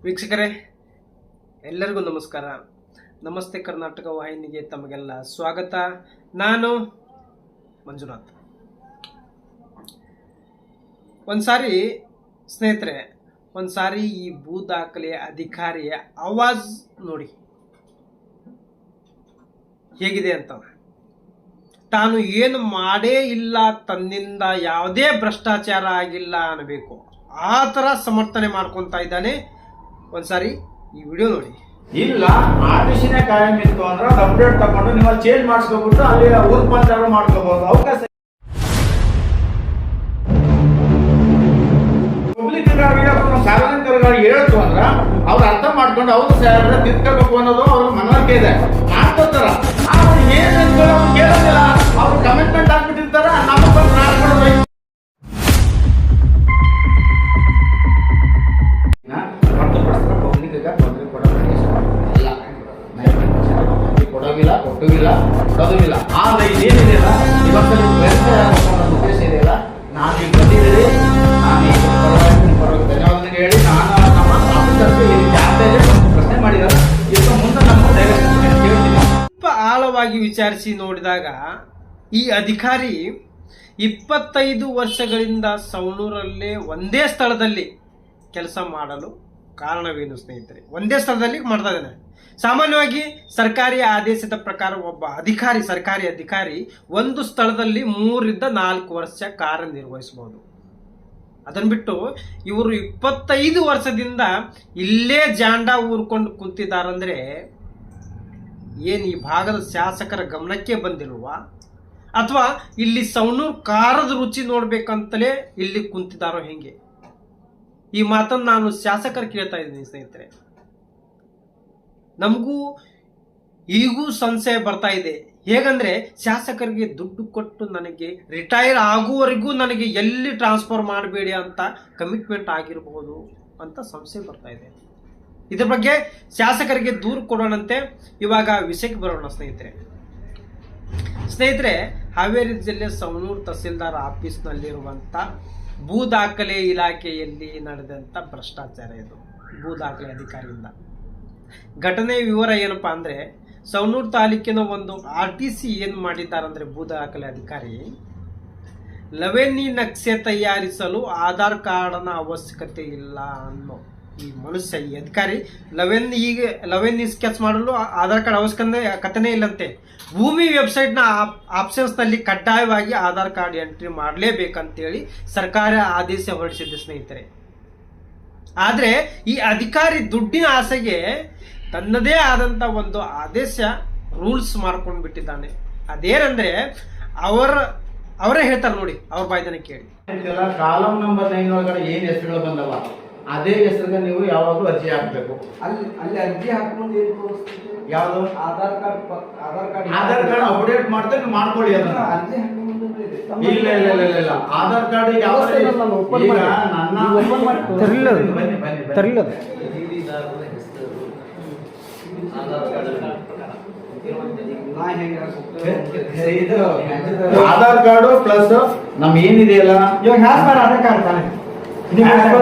ವೀಕ್ಷಕರೇ, ಎಲ್ಲರಿಗೂ ನಮಸ್ಕಾರ. ನಮಸ್ತೆ ಕರ್ನಾಟಕ ವಾಹಿನಿಗೆ ತಮಗೆಲ್ಲ ಸ್ವಾಗತ. ನಾನು ಮಂಜುನಾಥ್. ಒಂದ್ಸಾರಿ ಸ್ನೇಹಿತರೆ, ಒಂದ್ಸಾರಿ ಈ ಭೂ ದಾಖಲೆಯ ಅಧಿಕಾರಿಯ ಆವಾಜ್ ನೋಡಿ ಹೇಗಿದೆ ಅಂತ. ತಾನು ಏನು ಮಾಡೇ ಇಲ್ಲ, ತನ್ನಿಂದ ಯಾವುದೇ ಭ್ರಷ್ಟಾಚಾರ ಆಗಿಲ್ಲ ಅನ್ನಬೇಕು, ಆ ಥರ ಸಮರ್ಥನೆ ಮಾಡ್ಕೊತಾ ಇದ್ದಾನೆ. ಒಂದ್ಸಾರಿ ಈ ವಿಡಿಯೋ ನೋಡಿ. ಇಲ್ಲ ಆರ್ಟಿಸಿನೇ ಕಾಯಂ ಇತ್ತು ಅಂದ್ರೆ ಅಪ್ಡೇಟ್ ತಗೊಂಡು ನೀವು ಚೇಂಜ್ ಮಾಡಿಸ್ಕೊಬಿಟ್ಟು ಅಲ್ಲಿ ಊರ್ ಪಂಚಾಯತ್ ಮಾಡ್ಕೋಬಹುದು. ಅವಕಾಶ ಪಬ್ಲಿಕ್ ಸಾರ್ವಜನಿಕರಿಗೆ ಹೇಳ್ತು ಅಂದ್ರ ಅವ್ರು ಅರ್ಥ ಮಾಡ್ಕೊಂಡು ಅವ್ರು ತಿದ್ಕೋಬೇಕು ಅನ್ನೋದು ಅವ್ರ ಮನವರಿಕೆ ಇದೆ, ಮಾಡ್ಕೋತಾರ. ಅವ್ರು ಏನ್ ಕೇಳೋದಿಲ್ಲ, ಅವ್ರು ಕಮಿಟ್ಮೆಂಟ್ ಹಾಕ್ಬಿಟ್ಟಿರ್ತಾರ. ನಮ್ಮ ನಾಡ್ಕೊಂಡು ಕೊಡೋದಿಲ್ಲ. ಆದ್ರೆ ಇದೇನಿದೆಯಲ್ಲ, ಇವತ್ತು ಉದ್ದೇಶ ಇದೆಯಲ್ಲ, ನಾನು ಈಗ ಬಂದಿದ್ದೀರಿ, ನಾನು ಈಗ ಧನ್ಯವಾದ ಹೇಳಿ ನಾನು ನಮ್ಮ ಆಫೀಸರ್ಗೆ ಈ ರೀತಿ ಪ್ರಶ್ನೆ ಮಾಡಿದ್ದಾರೆ. ಇನ್ನು ಮುಂದೆ ನಮ್ಮ ಹೇಳ್ತೀನಿ. ಸ್ವಲ್ಪ ಆಳವಾಗಿ ವಿಚಾರಿಸಿ ನೋಡಿದಾಗ ಈ ಅಧಿಕಾರಿ 25 ವರ್ಷಗಳಿಂದ ಸವಣೂರಲ್ಲೇ ಒಂದೇ ಸ್ಥಳದಲ್ಲಿ ಕೆಲಸ ಮಾಡಲು ಕಾರಣವೇನು ಸ್ನೇಹಿತರೆ? ಒಂದೇ ಸ್ಥಳದಲ್ಲಿ ಮಾಡ್ತಾ ಇದ್ದಾನೆ. ಸಾಮಾನ್ಯವಾಗಿ ಸರ್ಕಾರಿ ಆದೇಶದ ಪ್ರಕಾರ ಒಬ್ಬ ಸರ್ಕಾರಿ ಅಧಿಕಾರಿ ಒಂದು ಸ್ಥಳದಲ್ಲಿ 3 ರಿಂದ 4 ವರ್ಷ ಕಾರ್ಯನಿರ್ವಹಿಸಬಹುದು. ಅದನ್ನು ಬಿಟ್ಟು ಇವರು 25 ವರ್ಷದಿಂದ ಇಲ್ಲೇ ಜಾಂಡ ಊರ್ಕೊಂಡು ಕುಂತಿದ್ದಾರಂದ್ರೆ ಏನು ಈ ಭಾಗದ ಶಾಸಕರ ಗಮನಕ್ಕೆ ಬಂದಿಲ್ವಾ, ಅಥವಾ ಇಲ್ಲಿ ಸವಣೂರು ಕಾರದ ರುಚಿ ನೋಡ್ಬೇಕಂತಲೇ ಇಲ್ಲಿ ಕುಂತಿದ್ದಾರೋ ಹೆಂಗೆ? ಈ ಮಾತನ್ನು ನಾನು ಶಾಸಕರು ಕೇಳ್ತಾ ಇದ್ದೀನಿ ಸ್ನೇಹಿತರೆ. ನಮಗೂ ಈಗೂ ಸಂಶಯ ಬರ್ತಾ ಇದೆ. ಹೇಗಂದ್ರೆ, ಶಾಸಕರಿಗೆ ದುಡ್ಡು ಕೊಟ್ಟು ನನಗೆ ರಿಟೈರ್ ಆಗುವವರೆಗೂ ನನಗೆ ಎಲ್ಲಿ ಟ್ರಾನ್ಸ್ಫರ್ ಮಾಡಬೇಡಿ ಅಂತ ಕಮಿಟ್ಮೆಂಟ್ ಆಗಿರಬಹುದು ಅಂತ ಸಂಶಯ ಬರ್ತಾ ಇದೆ. ಇದ್ರ ಬಗ್ಗೆ ಶಾಸಕರಿಗೆ ದೂರು ಕೊಡೋಣಂತೆ. ಇವಾಗ ವಿಷಯಕ್ಕೆ ಬರೋಣ ಸ್ನೇಹಿತರೆ. ಹಾವೇರಿ ಜಿಲ್ಲೆ ಸವಣೂರು ತಹಸೀಲ್ದಾರ್ ಆಫೀಸ್ನಲ್ಲಿರುವಂಥ ಭೂ ದಾಖಲೆ ಇಲಾಖೆಯಲ್ಲಿ ನಡೆದಂಥ ಭ್ರಷ್ಟಾಚಾರ ಇದು. ಭೂ ದಾಖಲೆ ಅಧಿಕಾರಿಯಿಂದ ಘಟನೆ ವಿವರ ಏನಪ್ಪಾ ಅಂದ್ರೆ, ಸವಣೂರು ತಾಲೂಕಿನ ಒಂದು RTC ಏನು ಮಾಡಿದ್ದಾರಂದ್ರೆ, ಭೂ ದಾಖಲೆ ಅಧಿಕಾರಿ ಲವೆನ್ನಿ ನಕ್ಷೆ ತಯಾರಿಸಲು ಆಧಾರ್ ಕಾರ್ಡ್ನ ಅವಶ್ಯಕತೆ ಇಲ್ಲ ಅನ್ನೋ ಈ ಮನುಷ್ಯ, ಈ ಅಧಿಕಾರಿ ಲವೆನ್ನಿ ಸ್ಕೆಚ್ ಮಾಡಲು ಆಧಾರ್ ಕಾರ್ಡ್ ಅವಶ್ಯಕತೆನೇ ಇಲ್ಲಂತೆ. ಭೂಮಿ ವೆಬ್ಸೈಟ್ನ ಆಪ್ಷನ್ಸ್ನಲ್ಲಿ ಕಡ್ಡಾಯವಾಗಿ ಆಧಾರ್ ಕಾರ್ಡ್ ಎಂಟ್ರಿ ಮಾಡಲೇಬೇಕಂತೇಳಿ ಸರ್ಕಾರ ಆದೇಶ ಹೊರಡಿಸಿದೆ ಸ್ನೇಹಿತರೆ. ಆದರೆ ಈ ಅಧಿಕಾರಿ ದುಡ್ಡಿನ ಆಸೆಗೆ ತನ್ನದೇ ಆದಂಥ ಒಂದು ಆದೇಶ ರೂಲ್ಸ್ ಮಾಡ್ಕೊಂಡು ಬಿಟ್ಟಿದ್ದಾನೆ. ಅದೇನಂದ್ರೆ, ಅವರೇ ಹೇಳ್ತಾರೆ ನೋಡಿ, ಅವ್ರ ಬಾಯ್ದನೆ ಕೇಳಿ. ಕಾಲಮ್ ನಂಬರ್ 9 ಒಳಗಡೆ ಏನ್ ಹೆಸರುಗಳು ಬಂದವ ಅದೇ ಹೆಸರಿಗೆ ನೀವು ಯಾವಾಗಲೂ ಅರ್ಜಿ ಹಾಕ್ಬೇಕು. ಅಲ್ಲಿ ಅರ್ಜಿ ಹಾಕೊಂಡು ಯಾವ್ದು ಆಧಾರ್ ಕಾರ್ಡ್ ಅಪ್ಡೇಟ್ ಮಾಡ್ತಾ ನೀವು ಮಾಡ್ಕೊಳ್ಳಿ. ಅದನ್ನ ಅರ್ಜಿ ಇಲ್ಲ Aadhaar card Aadhaar card plus ನಮ್ ಏನಿದೆಯಲ್ಲ, ಆಧಾರ್ ಕಾರ್ಡ್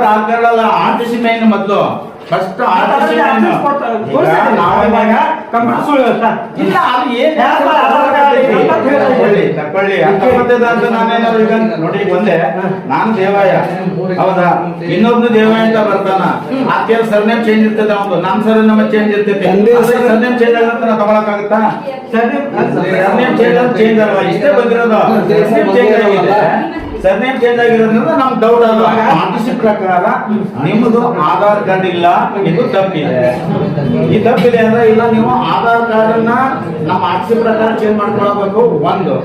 ಆಧಾರ್ ಕಾರ್ಡ್ ಅಲ್ಲ, RTC ಮೈನ್ ಮೊದಲು ಫಸ್ಟ್ RTC ನೋಡಿ ಒಂದೇ ನಾನು ದೇವಯ್ಯ, ಹೌದಾ? ಇನ್ನೊಬ್ನು ದೇವಯ್ಯ ಅಂತ ಬರ್ತಾನ, ಆ ಸರ್ನೇಮ್ ಚೇಂಜ್ ಇರ್ತದೆ, ಅವ್ನು ನನ್ನ ಸರ್ನೇಮ್ ಚೇಂಜ್ ಇರ್ತೈತಿ. ಸರ್ನೇಮ್ ಚೇಂಜ್ ಆಗತ್ತ ನಾ ತಗೊಳಕಾಗತ್ತಾ? ಸರ್ನೇಮ್ ಚೇಂಜ್ ಅಲ್ವಾ, ಇಷ್ಟೇ ಬಂದಿರೋದು. ಸರ್ನೇಮ್ ಚೇಂಜ್ ಆಗಿರೋದ್ರಿಂದ ನಮ್ಗೆ ಡೌಟ್ ಅಲ್ಲ. RTC ಪ್ರಕಾರ ನಿಮ್ಮದು ಆಧಾರ್ ಕಾರ್ಡ್ ಇಲ್ಲ, ಇದು ತಪ್ಪಿದೆ. ಈ ತಪ್ಪಿದೆ ಅಂದ್ರೆ, ಇಲ್ಲ ನೀವು ಆಧಾರ್ ಕಾರ್ಡ್ ಅನ್ನ ನಮ್ಮ RTC ಪ್ರಕಾರ ಚೇಂಜ್ ಮಾಡ್ಕೊಳ್ಬೇಕು. ಒಂದು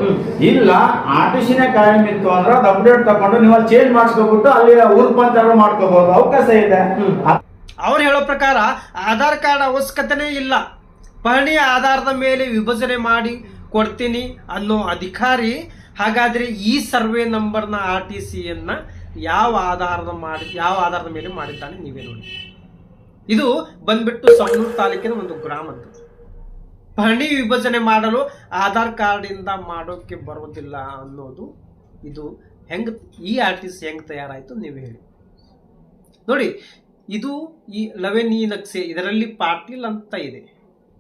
ಇಲ್ಲ RTCನೇ ಕಾಯಂ ಇತ್ತು ಅಂದ್ರೆ ಅದು ಅಪ್ಡೇಟ್ ತಗೊಂಡು ನೀವು ಚೇಂಜ್ ಮಾಡಿಸ್ಕೊಬಿಟ್ಟು ಅಲ್ಲಿ ಊರ್ ಪಂಚಾಯತ್ ಮಾಡ್ಕೋಬಹುದು, ಅವಕಾಶ ಇದೆ. ಅವ್ರು ಹೇಳೋ ಪ್ರಕಾರ ಆಧಾರ್ ಕಾರ್ಡ್ ಅವಶ್ಯಕತೆನೇ ಇಲ್ಲ, ಪಹಣಿಯ ಆಧಾರದ ಮೇಲೆ ವಿಭಜನೆ ಮಾಡಿ ಕೊಡ್ತೀನಿ ಅನ್ನೋ ಅಧಿಕಾರಿ. ಹಾಗಾದ್ರೆ ಈ ಸರ್ವೆ ನಂಬರ್ನ RTCಯನ್ನ ಯಾವ ಆಧಾರದ ಮೇಲೆ ಮಾಡಿದ್ದಾನೆ ನೀವೇ ನೋಡಿ. ಇದು ಬಂದ್ಬಿಟ್ಟು ಸವಣೂರು ತಾಲೂಕಿನ ಒಂದು ಗ್ರಾಮದ್ದು. ಪಹಣಿ ವಿಭಜನೆ ಮಾಡಲು ಆಧಾರ್ ಕಾರ್ಡ್ ಇಂದ ಮಾಡೋಕೆ ಬರೋದಿಲ್ಲ ಅನ್ನೋದು ಇದು. ಹೆಂಗ್ ಈ RTC ಹೆಂಗ್ ತಯಾರಾಯ್ತು ನೀವು ಹೇಳಿ ನೋಡಿ. ಇದು ಈ 11 ನಕ್ಷೆ ಇದರಲ್ಲಿ ಪಾಟೀಲ್ ಅಂತ ಇದೆ,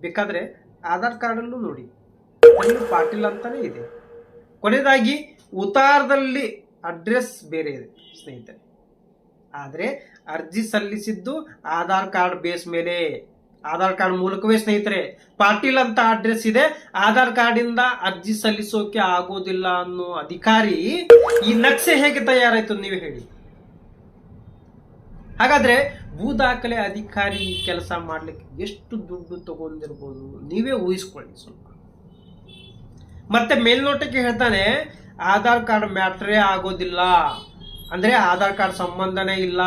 ಬೇಕಾದ್ರೆ ಆಧಾರ್ ಕಾರ್ಡಲ್ಲೂ ನೋಡಿ ಇದರಲ್ಲಿ ಪಾಟೀಲ್ ಅಂತಾನೆ ಇದೆ. ಕೊನೆಯದಾಗಿ ಉತ್ತಾರದಲ್ಲಿ ಅಡ್ರೆಸ್ ಬೇರೆ ಇದೆ ಸ್ನೇಹಿತರೆ, ಆದರೆ ಅರ್ಜಿ ಸಲ್ಲಿಸಿದ್ದು ಆಧಾರ್ ಕಾರ್ಡ್ ಬೇಸ್ ಮೇಲೆ, ಆಧಾರ್ ಕಾರ್ಡ್ ಮೂಲಕವೇ ಸ್ನೇಹಿತರೆ. ಪಾಟೀಲ್ ಅಂತ ಅಡ್ರೆಸ್ ಇದೆ, ಆಧಾರ್ ಕಾರ್ಡ್ ಇಂದ ಅರ್ಜಿ ಸಲ್ಲಿಸೋಕೆ ಆಗೋದಿಲ್ಲ ಅನ್ನೋ ಅಧಿಕಾರಿ ಈ ನಕ್ಷೆ ಹೇಗೆ ತಯಾರಾಯ್ತು ನೀವೇ ಹೇಳಿ. ಹಾಗಾದ್ರೆ ಭೂ ದಾಖಲೆ ಅಧಿಕಾರಿ ಈ ಕೆಲಸ ಮಾಡ್ಲಿಕ್ಕೆ ಎಷ್ಟು ದುಡ್ಡು ತಗೊಂಡಿರ್ಬೋದು ನೀವೇ ಊಹಿಸ್ಕೊಳ್ಳಿ ಸ್ವಲ್ಪ. ಮತ್ತೆ ಮೇಲ್ನೋಟಕ್ಕೆ ಹೇಳ್ತಾನೆ ಆಧಾರ್ ಕಾರ್ಡ್ ಮ್ಯಾಟ್ರೇ ಆಗೋದಿಲ್ಲ, ಅಂದ್ರೆ ಆಧಾರ್ ಕಾರ್ಡ್ ಸಂಬಂಧನೇ ಇಲ್ಲ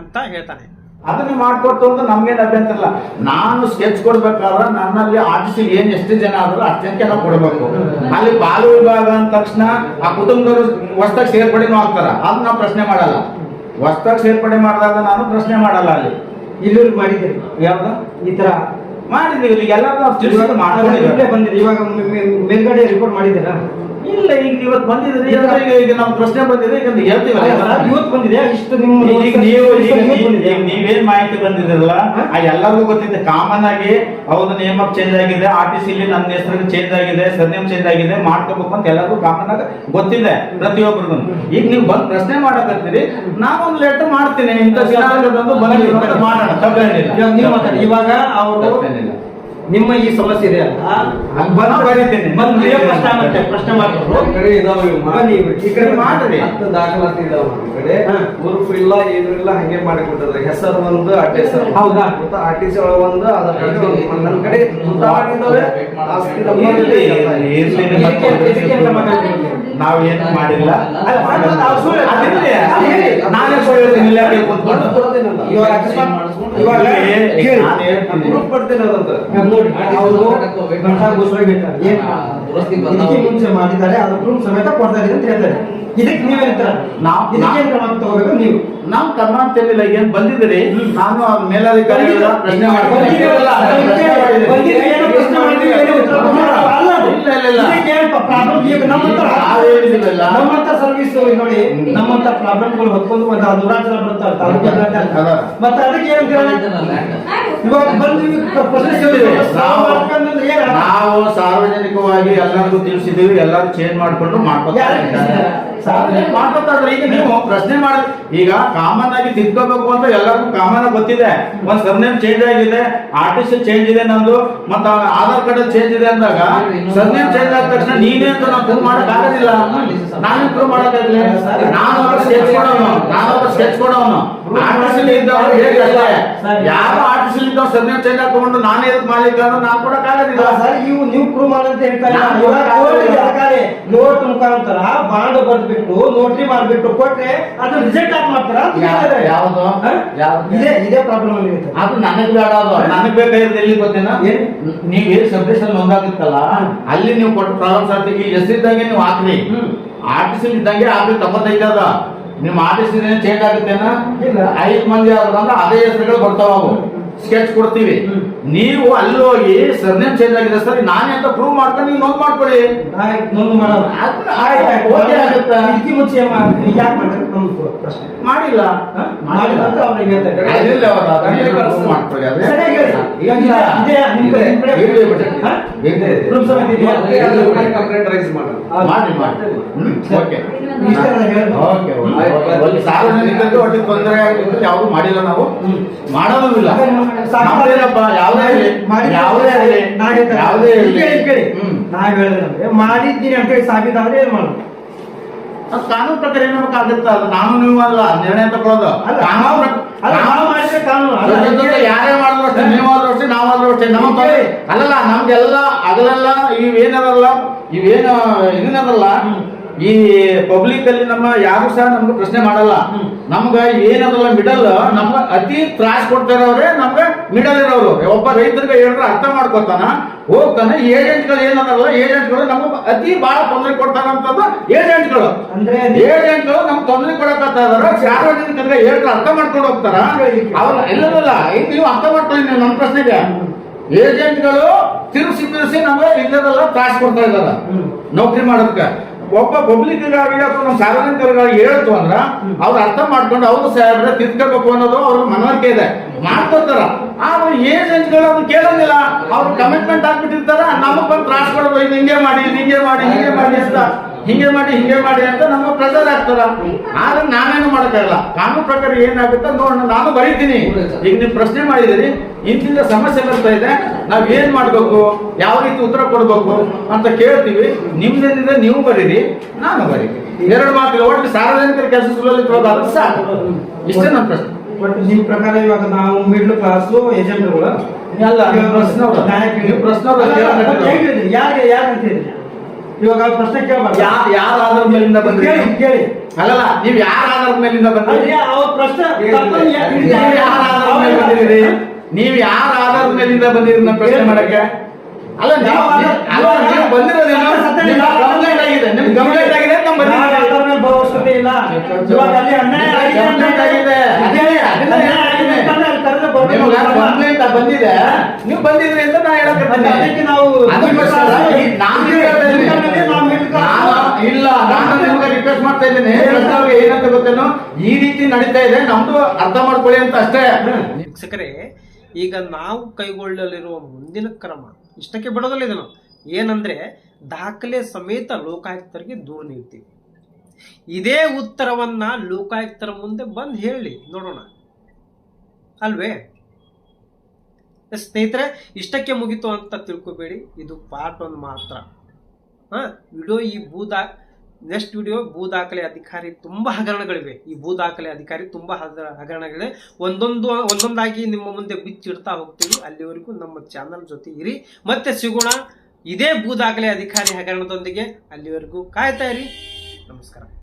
ಅಂತ ಹೇಳ್ತಾನೆ. ಅದನ್ನ ಮಾಡ್ಕೊಟ್ಟು ಅಂತ ನಮ್ಗೇನು ಅಭ್ಯಂತರ ಇಲ್ಲ. ನಾನು ಸ್ಕೆಚ್ ಕೊಡ್ಬೇಕಾದ್ರೆ ನನ್ನಲ್ಲಿ ಆರ್ಟಿಸಿ ಏನ್ ಎಷ್ಟು ಜನ ಆದ್ರೂ ಅಷ್ಟಕ್ಕೆ ನಾವು ಕೊಡ್ಬೇಕು. ಅಲ್ಲಿ ಬಾಲು ವಿಭಾಗ ಅಂದ ತಕ್ಷಣ ಆ ಕುಟುಂಬದವರು ಹೊಸ್ದಾಗಿ ಸೇರ್ಪಡೆನೂ ಆಗ್ತಾರ, ಅದನ್ನ ನಾವು ಪ್ರಶ್ನೆ ಮಾಡಲ್ಲ. ಹೊಸ್ದಾಗಿ ಸೇರ್ಪಡೆ ಮಾಡಿದಾಗ ನಾನು ಪ್ರಶ್ನೆ ಮಾಡಲ್ಲ. ಅಲ್ಲಿ ಇಲ್ಲೂರು ಮಾಡಿದ್ದೀರಿ ಯಾವ್ದು ಈ ತರ ಮಾಡಿದೀವಿ, ಇಲ್ಲಿ ಎಲ್ಲರೂ ಮಾಡ್ಕೊಂಡಿದ್ದೀವಿ. ಬಂದಿದೆ ಇವಾಗ ಮೇಲ್ಗಡೆ ರಿಪೋರ್ಟ್ ಮಾಡಿದ್ದೀರಾ? ಇಲ್ಲ, ಈಗ ಇವತ್ತು ಬಂದಿದ್ರಿ, ಈಗ ನಾವು ಪ್ರಶ್ನೆ ಬಂದಿದೆ, ಈಗ ಹೇಳ್ತೀವಲ್ಲ ಇವತ್ತು ಬಂದಿದೆ ಇಷ್ಟು ನಿಮ್ಮ ಈಗ ನೀವೇನ್ ಮಾಹಿತಿ ಬಂದಿದ್ರಲ್ಲ ಆ ಎಲ್ಲರಿಗೂ ಗೊತ್ತಿದೆ. ಕಾಮನ್ ಆಗಿ ಹೌದು ನೇಮ್ ಆಫ್ ಚೇಂಜ್ ಆಗಿದೆ, RTC ನನ್ನ ಹೆಸರಿಗೆ ಚೇಂಜ್ ಆಗಿದೆ, ಸರ್ನೇಮ್ ಚೇಂಜ್ ಆಗಿದೆ, ಮಾಡ್ಕೋಬೇಕು ಅಂತ ಎಲ್ಲರಿಗೂ ಕಾಮನ್ ಆಗಿ ಗೊತ್ತಿದೆ ಪ್ರತಿಯೊಬ್ಬರಿಗೂ. ಈಗ ನೀವು ಬಂದು ಪ್ರಶ್ನೆ ಮಾಡಕತ್ತೀರಿ, ನಾನೊಂದು ಲೆಟರ್ ಮಾಡ್ತೀನಿ ಇಂಥ ಮಾಡೋಣ, ತಪ್ಪೇನಿಲ್ಲ. ನೀವು ಮಾತಾಡಿ. ಇವಾಗ ಅವರು ನಿಮ್ಮ ಈ ಸಮಸ್ಯೆ ಇದೆ ಅಲ್ಲ, ಬರೀತೀನಿ ಪ್ರಶ್ನೆ ಮಾಡ್ತಾರೆ ಈ ಕಡೆ ಮಾಡ್ರಿ. ದಾಖಲಾತಿ ಇದಾವ ಈ ಕಡೆ ಗ್ರೂಪ್ ಇಲ್ಲ ಏನು ಇಲ್ಲ ಹಂಗೆ ಮಾಡಿಕೊಟ್ಟಿದ್ರೆ ಹೆಸರು ಒಂದು ಅಡ್ರೆಸ್ ಹೌದಾ RTC ಒಳಗೆ ಒಂದು ಆಧಾರ್ ಕಾರ್ಡ್ ನನ್ನ ಕಡೆ ಮುಂದಾಗಿದ್ದಾವೆ. ಆಸ್ತಿ ನಾವೇನು ಮಾಡಿಲ್ಲ. ಗ್ರೂಪ್ ಕೊಡ್ತೇನೆ ಅದಂತ ನೋಡಿ. ಅವರು ಮುಂಚೆ ಮಾಡಿದ್ದಾರೆ, ಅದು ಪ್ರೂಫ್ ಸಮೇತ ಕೊಡ್ತಾರೆ ಅಂತ ಹೇಳ್ತಾರೆ. ಇದಕ್ಕೆ ನೀವ್ ಹೇಳ್ತಾರ ಇದಕ್ಕೇನ್ ಕ್ರಮ ತಗೋಬೇಕು ನೀವು? ನಾವು ಕ್ರಮ ಅಂತ ಹೇಳಿಲ್ಲ. ಏನ್ ಬಂದಿದ್ರಿ, ನಾನು ಮೇಲಾಧಿಕಾರಿಗಳ ಪ್ರಶ್ನೆ ನಮ್ಮಂತ ಸರ್ವಿಸ್ ನೋಡಿ, ನಮ್ಮಂತ ಪ್ರಾಬ್ಲಮ್ಗಳು ಹೊತ್ಕೊಂಡು ನೂರಾರು ಜನ ಬರ್ತಾರೆ ತಾಲೂಕು ಮತ್ತೆ ಅದಕ್ಕೆ ಇವಾಗ ನಾವು ಸಾರ್ವಜನಿಕವಾಗಿ ಎಲ್ಲರಿಗೂ ತಿಳಿಸಿದೀವಿ, ಎಲ್ಲರೂ ಚೇಂಜ್ ಮಾಡ್ಕೊಂಡು ಮಾಡ್ಕೊತಾರೆ. ಈಗ ನೀವು ಪ್ರಶ್ನೆ ಮಾಡಿ, ಈಗ ಕಾಮನ್ ಆಗಿ ತಿದ್ಕೋಬೇಕು ಅಂತ ಎಲ್ಲರಿಗೂ ಕಾಮನ್ ಆಗಿ ಗೊತ್ತಿದೆ. ಒಂದ್ ಸರ್ನೇಮ್ ಚೇಂಜ್ ಆಗಿದೆ, RTC ಚೇಂಜ್ ಇದೆ ನಂದು, ಮತ್ತ ಆಧಾರ್ ಕಾರ್ಡ್ ಚೇಂಜ್ ಇದೆ ಅಂದಾಗ ಸರ್ನೇಮ್ ಚೇಂಜ್ ಆದ ತಕ್ಷಣ ನೀವೇ ಅಂತ ನಾವು ಪ್ರೂವ್ ಮಾಡಕ್ ಆಗೋದಿಲ್ಲ. ನಾನು ಪ್ರೂವ್ ಮಾಡಕ್ಕಾಗಲಿ, ನಾನು ಸ್ಕೆಚ್ ಕೊಡೋನು RTC ಇದ್ದವರು ಹೇಗೆ ಯಾರು RTC ಇದ್ದವ್ರು ಸರ್ನೇಮ್ ಚೇಂಜ್ ಹಾಕೊಂಡು ನಾನು ಎದಕ್ ಮಾಲೀಕ ಅಂದ್ರೆ ನಾನು ಕೊಡಕ್ ಆಗೋದಿಲ್ಲ. ಸರ್ ನೀವು ಪ್ರೂವ್ ಮಾಡಂತ ಹೇಳ್ತಾರೆ. ನೋಟ್ ಮುಖಾಂತರ ಬಾಂಡ್ ಬರ್ದ್ಬಿಟ್ಟು ನೋಟ್ರಿ ಮಾಡ್ಬಿಟ್ಟು ಕೊಟ್ರೆ ಅದು ರಿಜೆಕ್ಟ್ ಆಗಿ ಮಾಡ್ತಾರ. ಯಾವ್ದು ಇದೇ ಪ್ರಾಬ್ಲಮ್ ಇರುತ್ತೆ. ಅದು ನನಗ್ ಬೇಡ, ಅದು ನನಗ್ ಬೇಕಾಗಿರೋದು ಎಲ್ಲಿ ಗೊತ್ತೇನಾ, ನೀವ್ ಏನ್ ಸಬ್ಜೆಕ್ಷನ್ ಒಂದಾಗುತ್ತಲ್ಲ ಅಲ್ಲಿ ನೀವು ಕೊಟ್ಟು ಪ್ರಾಬ್ಲಮ್ ಸಾರ್ಥಿಗೆ ಹೆಸರಿದ್ದಂಗೆ ನೀವು ಹಾಕ್ರಿ. RTC ಇದ್ದಂಗೆ ಹಾಕ್ರಿ, ತಪ್ಪತ್ತೈತೆ ಅದ. ನಿಮ್ RTC ಚೇಂಜ್ ಆಗುತ್ತೇನಾ, 5 ಮಂದಿ ಆದ್ರಂದ್ರೆ ಅದೇ ಹೆಸರುಗಳು ಬರ್ತಾವ, ಸ್ಕೆಚ್ ಕೊಡ್ತೀವಿ. ನೀವು ಅಲ್ಲಿ ಹೋಗಿ ಸರ್ನೇಮ್ ಚೇಂಜ್ ಆಗಿದೆ ಸರ್ ನಾನೇ ಅಂತ ಪ್ರೂವ್ ಮಾಡ್ಕೊಂಡು ನೀವು ನೋಟ್ ಮಾಡ್ಕೊಳ್ಳಿ. ಮಾಡಿಲ್ಲ ಅಂತ ಅವ್ರಿಗೆ ಹೇಳ್ತಾರೆ. ಸಾರ್ವಜನಿಕರಿಗೆ ಒಟ್ಟಿಗೆ ತೊಂದರೆ ಆಗಿದ್ದು ಯಾವ್ದು ಮಾಡಿಲ್ಲ, ನಾವು ಮಾಡೋದು ಇಲ್ಲ. ಮಾಡಿದ್ದೀನಿ ಅಂತ ಹೇಳಿ ಸಾಬೀತಾದ್ರೆ ಏನ್ ಮಾಡೋದು? ಕಾನೂನು ಪ್ರಕಾರ ಏನಾಗುತ್ತೆ, ಅದು ನಾನು ನೀವು ಅಲ್ಲ ನಿರ್ಣಯ ತಗೊಳ್ಳೋದು. ಯಾರೇ ಮಾಡಿದ್ರು ಅಷ್ಟೇ, ನೀವಾದ್ರೂ ಅಷ್ಟೇ, ನಾವಾದ್ರೂ ಅಷ್ಟೇ. ನಮ್ಮ ಅಲ್ಲಲ್ಲ ನಮ್ಗೆಲ್ಲ ಅದೆಲ್ಲ ಇವೇನದಲ್ಲ, ಇವೇನು ಇದನ್ನದಲ್ಲ, ಈ ಪಬ್ಲಿಕ್ ಅಲ್ಲಿ ನಮ್ಮ ಯಾರು ಸಹ ನಮ್ಗೆ ಪ್ರಶ್ನೆ ಮಾಡಲ್ಲ. ನಮ್ಗ ಏನದಲ್ಲ ಮಿಡಲ್ ನಮ್ಗ ಅತಿ ತ್ರಾಸ್ ಕೊಡ್ತಾ ಇರೋರೇ ನಮ್ಗ ಮಿಡಲ್ ಇರೋರು. ಒಬ್ಬ ರೈತರಿಗೆ ಹೇಳಿದ್ರೆ ಅರ್ಥ ಮಾಡ್ಕೊತಾನ ಹೋಗ್ತಾನೆ. ಏಜೆಂಟ್ಗಳು ಏನದಲ್ಲ, ಏಜೆಂಟ್ಗಳು ನಮ್ಗೆ ಅತಿ ಬಹಳ ತೊಂದರೆ ಕೊಡ್ತಾರಂತದ್ದು ಏಜೆಂಟ್ಗಳು. ಏಜೆಂಟ್ಗಳು ನಮ್ಗೆ ತೊಂದರೆ ಕೊಡಕತ್ತಾ ಇದಾರೆ. ಸಾರ್ವಜನಿಕರಿಗೆ ಹೇಳಿದ್ರೆ ಅರ್ಥ ಮಾಡ್ಕೊಂಡು ಹೋಗ್ತಾರ ಅವ್ರ ಎಲ್ಲದಲ್ಲ. ಈಗ ನೀವು ಅರ್ಥ ಮಾಡ್ಕೊಳ್ಳಿ, ನೀವು ನಮ್ಮ ಪ್ರಶ್ನೆಗೆ ಏಜೆಂಟ್ಗಳು ತಿರುಗಿಸಿ ನಮ್ಗೆ ಇಲ್ಲದೆಲ್ಲ ತ್ರಾಸ್ ಕೊಡ್ತಾ ಇದಾರ ನೌಕರಿ ಮಾಡೋದಕ್ಕೆ. ಒಬ್ಬ ಪಬ್ಲಿಕ್ಗಾಗಿ ಅಥವಾ ನಮ್ಮ ಸಾರ್ವಜನಿಕರಿಗಾಗಿ ಹೇಳ್ತು ಅಂದ್ರ ಅವ್ರು ಅರ್ಥ ಮಾಡ್ಕೊಂಡು ಅವ್ರು ಸಾಹೇಬ್ರೆ ತಿದ್ಕೋಬೇಕು ಅನ್ನೋದು ಅವ್ರ ಮನವರಿಕೆ ಇದೆ, ಮಾಡ್ಕೊತಾರ. ಆದ್ರೆ ಏಜೆಂಟ್ಗಳು ಅದು ಕೇಳೋದಿಲ್ಲ, ಅವ್ರು ಕಮಿಟ್ಮೆಂಟ್ ಹಾಕ್ಬಿಟ್ಟಿರ್ತಾರ, ನಮಗ್ ಬಂದು ತ್ರಾಸ ಕೊಡೋದು, ಇದು ಹಿಂಗೆ ಮಾಡಿ ಹಿಂಗೆ ಮಾಡಿ ಹಿಂಗೆ ಮಾಡಿ ಅಂತ, ಹಿಂಗೆ ಮಾಡಿ ಅಂತ ನಮಗೆ ಪ್ರೆಷರ್ ಆಗ್ತಾರ. ಆದ್ರೆ ನಾನೇನು ಮಾಡಕ್ಕಾಗಲ್ಲ. ಕಾನೂನು ಪ್ರಕಾರ ಏನಾಗುತ್ತೆ ನೋಡೋಣ. ನಾನು ಬರೀತೀನಿ, ಈಗ ನೀವು ಪ್ರಶ್ನೆ ಮಾಡಿದಿರಿ, ಇಂತಿಂತ ಸಮಸ್ಯೆ ಬರ್ತಾ ಇದೆ, ನಾವ್ ಏನ್ ಮಾಡ್ಬೇಕು, ಯಾವ ರೀತಿ ಉತ್ತರ ಕೊಡ್ಬೇಕು ಅಂತ ಕೇಳ್ತೀವಿ. ನಿಮ್ದೇನಿದೆ ನೀವು ಬರೀರಿ, ನಾನು ಬರೀತೀನಿ. 2 ಮಾತಿಲ್ಲ, ಒಟ್ಟು ಸಾರ್ವಜನಿಕರ ಕೆಲಸ ಸುಲಲಿತವಾದ ಸಾಕು. ಇಷ್ಟೇ ನನ್ನ ಪ್ರಶ್ನೆ. ಬಟ್ ನಿಮ್ ಪ್ರಕಾರ ಇವಾಗ ನಾವು ಮಿಡ್ಲ್ ಕ್ಲಾಸ್ ಏಜೆಂಟ್ಗಳು ಅಲ್ಲ, ನೀವು ಪ್ರಶ್ನೆ ಅವ್ರು. ನೀವು ಪ್ರಶ್ನೆ ಅವ್ರು ಕೇಳೋದು. ಯಾರು ಇವಾಗ ಪ್ರಶ್ನೆ ಕೇಳಬಾರ್ದು. ಯಾರ ಆಧಾರದ ಮೇಲಿಂದ ಬಂದ್ರಿ? ಕೇಳಿ. ಅಲ್ಲಲ್ಲ, ನೀವ್ ಯಾರ ಆಧಾರದ ಮೇಲಿಂದ ಬಂದ್ರಿ? ಅವ್ರ ಪ್ರಶ್ನೆ ನೀವ್ ಯಾರ ಆಧಾರದ ಮೇಲಿಂದ ಬಂದಿರಿ ನನ್ನ ಪ್ರಶ್ನೆ ಮಾಡಕ್ಕೆ? ಅಲ್ಲ, ನೀವು ಬಂದಿರೋದೇನೋ ಕಂಪ್ಲೇಂಟ್ ಆಗಿದೆ, ನಿಮ್ ಕಂಪ್ಲೇಂಟ್ ಆಗಿದೆ ಅಂತ ಬಂದಿದ್ದೀರಿ. ಭರವಸೆ ಇಲ್ಲ. ಇವಾಗ ಅಲ್ಲಿ ಅನ್ಯಾಯ ಆಗಿದೆ. ಕಂಪ್ಲೇಂಟ್ ಬಂದಿದೆ, ನೀವು ಬಂದಿದ್ರಿ ಅಂತ ನಾ ಹೇಳಕತ್ತೀನಿ. ಅದಕ್ಕೆ ನಾವು ಇಲ್ಲ, ನಾನು ನಿಮ್ಗೆ ರಿಕ್ವೆಸ್ಟ್ ಮಾಡ್ತಾ ಇದ್ದೀನಿ, ಏನಂತ ಗೊತ್ತೇನೋ, ಈ ರೀತಿ ನಡೀತಾ ಇದೆ, ನಮ್ದು ಅರ್ಥ ಮಾಡ್ಕೊಳ್ಳಿ ಅಂತ ಅಷ್ಟೇ. ವೀಕ್ಷಕರೇ, ಈಗ ನಾವು ಕೈಗೊಳ್ಳಲಿರುವ ಮುಂದಿನ ಕ್ರಮ ಇಷ್ಟಕ್ಕೆ ಬಿಡೋದಿಲ್ಲ. ಇದನ್ನು ಏನಂದ್ರೆ ದಾಖಲೆ ಸಮೇತ ಲೋಕಾಯುಕ್ತರಿಗೆ ದೂರು ನೀಡ್ತೀವಿ. ಇದೇ ಉತ್ತರವನ್ನ ಲೋಕಾಯುಕ್ತರ ಮುಂದೆ ಬಂದು ಹೇಳಿ ನೋಡೋಣ, ಅಲ್ವೇ? ಸ್ನೇಹಿತರೆ, ಇಷ್ಟಕ್ಕೆ ಮುಗಿತು ಅಂತ ತಿಳ್ಕೊಬೇಡಿ. ಇದು ಪಾರ್ಟ್ 1 ಮಾತ್ರ. ವಿಡಿಯೋ ಈ ನೆಕ್ಸ್ಟ್ ವಿಡಿಯೋ ಭೂ ದಾಖಲೆ ಅಧಿಕಾರಿ ತುಂಬಾ ಹಗರಣಗಳಿವೆ. ಈ ಭೂ ದಾಖಲೆ ಅಧಿಕಾರಿ ತುಂಬಾ ಹಗರಣಗಳಿವೆ. ಒಂದೊಂದಾಗಿ ನಿಮ್ಮ ಮುಂದೆ ಬಿಚ್ಚಿಡ್ತಾ ಹೋಗ್ತೀವಿ. ಅಲ್ಲಿವರೆಗೂ ನಮ್ಮ ಚಾನಲ್ ಜೊತೆ ಇರಿ. ಮತ್ತೆ ಸಿಗೋಣ ಇದೇ ಭೂ ದಾಖಲೆ ಅಧಿಕಾರಿ ಹಗರಣದೊಂದಿಗೆ. ಅಲ್ಲಿವರೆಗೂ ಕಾಯ್ತಾ ಇರಿ. ನಮಸ್ಕಾರ.